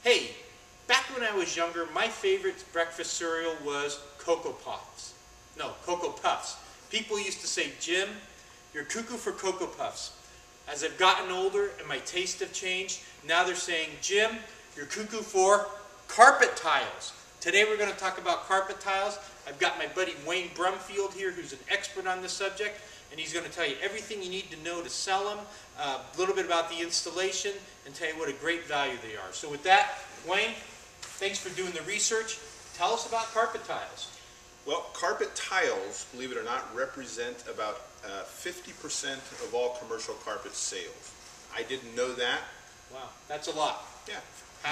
Hey, back when I was younger, my favorite breakfast cereal was Cocoa Puffs. No, Cocoa Puffs. People used to say, Jim, you're cuckoo for Cocoa Puffs. As I've gotten older and my tastes have changed, now they're saying, Jim, you're cuckoo for carpet tiles. Today we're going to talk about carpet tiles. I've got my buddy Wayne Brumfield here, who's an expert on this subject, and he's going to tell you everything you need to know to sell them, a little bit about the installation, and tell you what a great value they are. So with that, Wayne, thanks for doing the research. Tell us about carpet tiles. Well, carpet tiles, believe it or not, represent about 50% of all commercial carpet sales. I didn't know that. Wow, that's a lot. Yeah.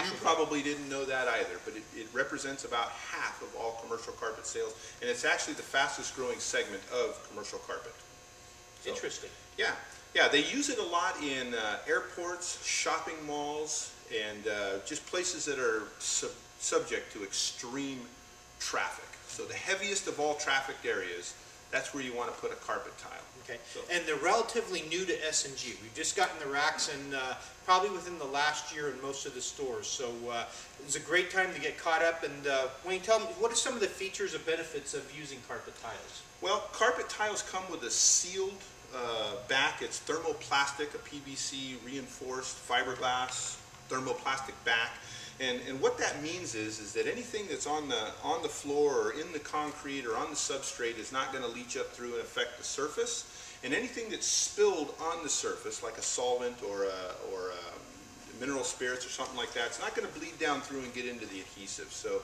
You probably didn't know that either, but it represents about half of all commercial carpet sales, and it's actually the fastest growing segment of commercial carpet. So, interesting. Yeah. Yeah, they use it a lot in airports, shopping malls, and just places that are subject to extreme traffic. So the heaviest of all trafficked areas, that's where you want to put a carpet tile. Okay, so. And they're relatively new to S&G. We've just gotten the racks and probably within the last year in most of the stores. So it's a great time to get caught up. And Wayne, tell me, what are some of the features or benefits of using carpet tiles? Well, carpet tiles come with a sealed back. It's thermoplastic, a PVC reinforced fiberglass thermoplastic back. And what that means is that anything that's on the floor or in the concrete or on the substrate is not going to leach up through and affect the surface. And anything that's spilled on the surface, like a solvent or mineral spirits or something like that, it's not going to bleed down through and get into the adhesive. So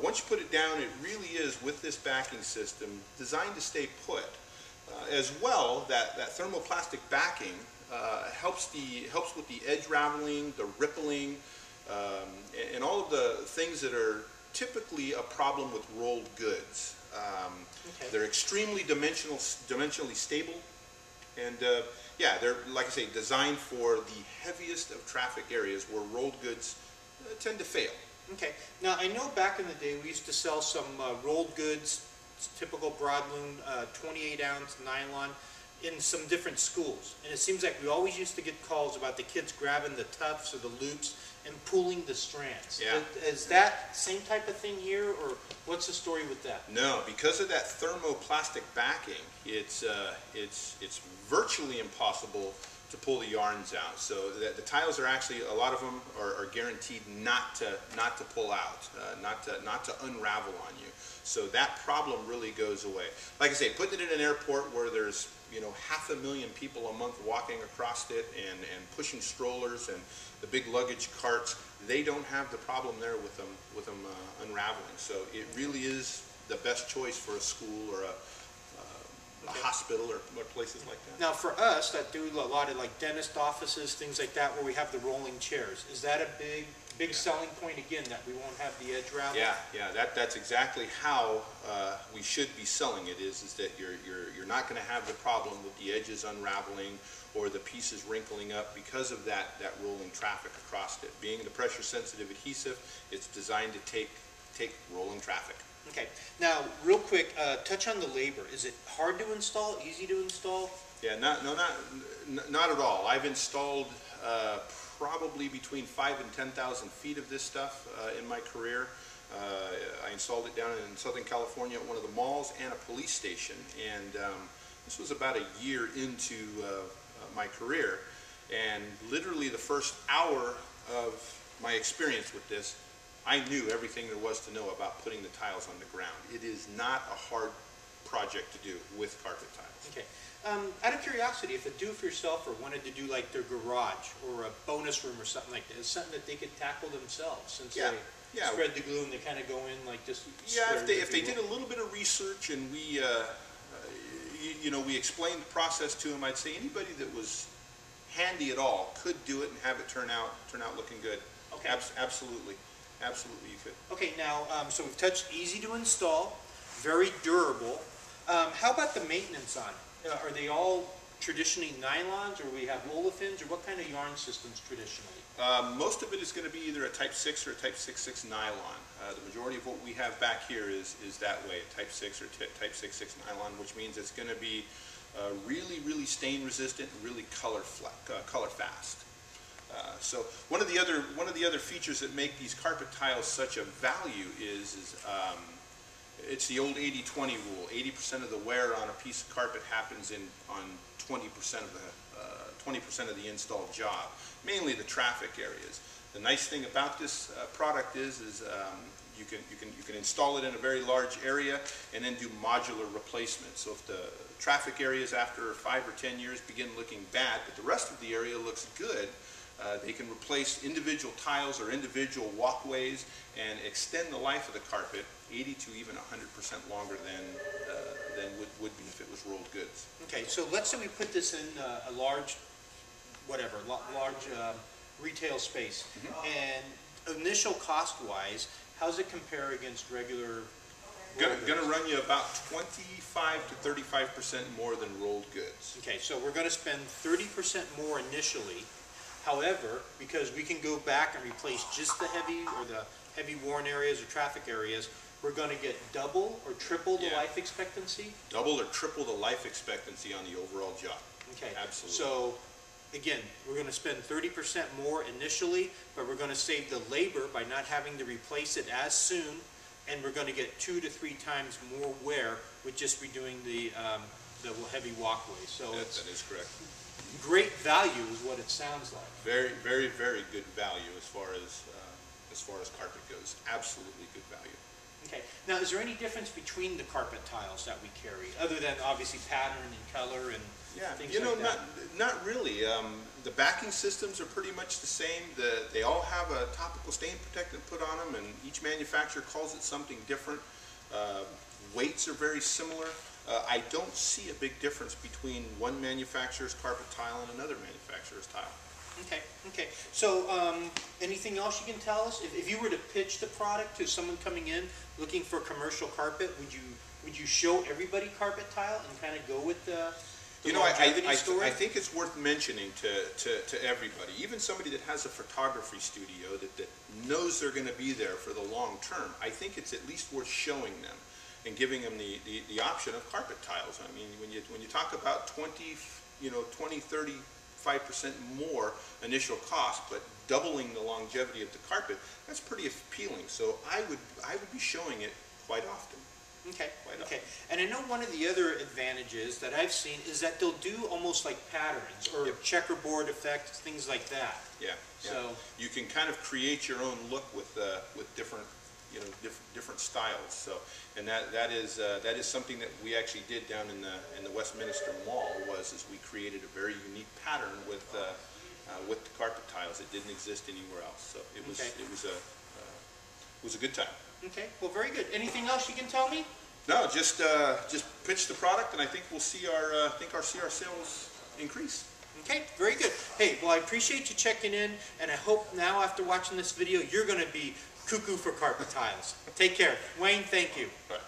once you put it down, it really is, with this backing system, designed to stay put. As well, that thermoplastic backing helps with the edge raveling, the rippling, and all of the things that are typically a problem with rolled goods. Okay. They're extremely dimensionally stable, and yeah, they're, like I say, designed for the heaviest of traffic areas where rolled goods tend to fail. Okay. Now, I know back in the day we used to sell some rolled goods, typical broadloom, 28-ounce nylon, in some different schools. And it seems like we always used to get calls about the kids grabbing the tufts or the loops and pulling the strands. Yeah. Is that same type of thing here, or what's the story with that? No, because of that thermoplastic backing, it's virtually impossible to pull the yarns out. So the tiles are actually, a lot of them are guaranteed not to pull out, not to unravel on you. So that problem really goes away. Like I say, putting it in an airport where there's 500,000 people a month walking across it and pushing strollers and the big luggage carts, they don't have the problem there with them unraveling. So it really is the best choice for a school or a hospital or places like that. Now, for us that do a lot of like dentist offices, things like that, where we have the rolling chairs, is that a big selling point again, that we won't have the edge ravel? Yeah, that's exactly how we should be selling it. Is that you're not going to have the problem with the edges unraveling or the pieces wrinkling up because of that rolling traffic across it. Being the pressure sensitive adhesive, it's designed to take rolling traffic. Okay. Now, real quick, touch on the labor. Is it hard to install? Easy to install? Yeah, not at all. I've installed probably between 5,000 and 10,000 feet of this stuff in my career. I installed it down in Southern California at one of the malls and a police station, and this was about a year into my career. And literally the first hour of my experience with this, I knew everything there was to know about putting the tiles on the ground. It is not a hard project to do with carpet tiles. Okay. Out of curiosity, if a do-it-yourselfer wanted to do like their garage or a bonus room or something like that, is something that they could tackle themselves, since they spread the glue and they kind of go in like just if they did a little bit of research and we we explained the process to them, I'd say anybody that was handy at all could do it and have it turn out looking good. Okay. Absolutely you could. Okay, now so we've touched easy to install, very durable. How about the maintenance on it? Are they all traditionally nylons, or we have olefins, or what kind of yarn systems traditionally? Most of it is going to be either a Type 6 or a Type 6.6 nylon. The majority of what we have back here is that way, Type 6 or Type 6.6 nylon, which means it's going to be really stain resistant and really color fast. So one of the other features that make these carpet tiles such a value is it's the old 80-20 rule. 80% of the wear on a piece of carpet happens on 20% of the installed job, mainly the traffic areas. The nice thing about this product is you can install it in a very large area and then do modular replacement. So if the traffic areas after 5 or 10 years begin looking bad, but the rest of the area looks good, they can replace individual tiles or individual walkways and extend the life of the carpet 80 to even 100% longer than would be if it was rolled goods. Okay, so let's say we put this in a large, retail space, and initial cost-wise, how's it compare against regular? Going to run you about 25 to 35% more than rolled goods. Okay, so we're going to spend 30% more initially. However, because we can go back and replace just the heavy worn areas or traffic areas, we're going to get double or triple the life expectancy? Double or triple the life expectancy on the overall job. Okay. Absolutely. So, again, we're going to spend 30% more initially, but we're going to save the labor by not having to replace it as soon, and we're going to get 2 to 3 times more wear with just redoing the heavy walkways. So that is correct. Great value is what it sounds like. Very, very, very good value as far as carpet goes. Absolutely good value. Okay. Now, is there any difference between the carpet tiles that we carry, other than obviously pattern and color and things like that? Not really. The backing systems are pretty much the same. They all have a topical stain protectant put on them, and each manufacturer calls it something different. Weights are very similar. I don't see a big difference between one manufacturer's carpet tile and another manufacturer's tile. Okay, okay. So anything else you can tell us? If you were to pitch the product to someone coming in looking for commercial carpet, would you show everybody carpet tile and kind of go with the I think it's worth mentioning to everybody, even somebody that has a photography studio that knows they're going to be there for the long term. I think it's at least worth showing them and giving them the option of carpet tiles. I mean, when you talk about 35% more initial cost, but doubling the longevity of the carpet, that's pretty appealing. So I would be showing it quite often. Okay, okay. And I know one of the other advantages that I've seen is that they'll do almost like patterns or checkerboard effects, things like that. Yeah. So you can kind of create your own look with different different styles. So, and that is something that we actually did down in the Westminster Mall. Is we created a very unique pattern with the carpet tiles that didn't exist anywhere else. So it was a good time. Okay. Well, very good. Anything else you can tell me? No, just pitch the product, and I think we'll see our sales increase. Okay, very good. Hey, well, I appreciate you checking in, and I hope now after watching this video, you're going to be cuckoo for carpet tiles. Take care. Wayne, thank you. Right.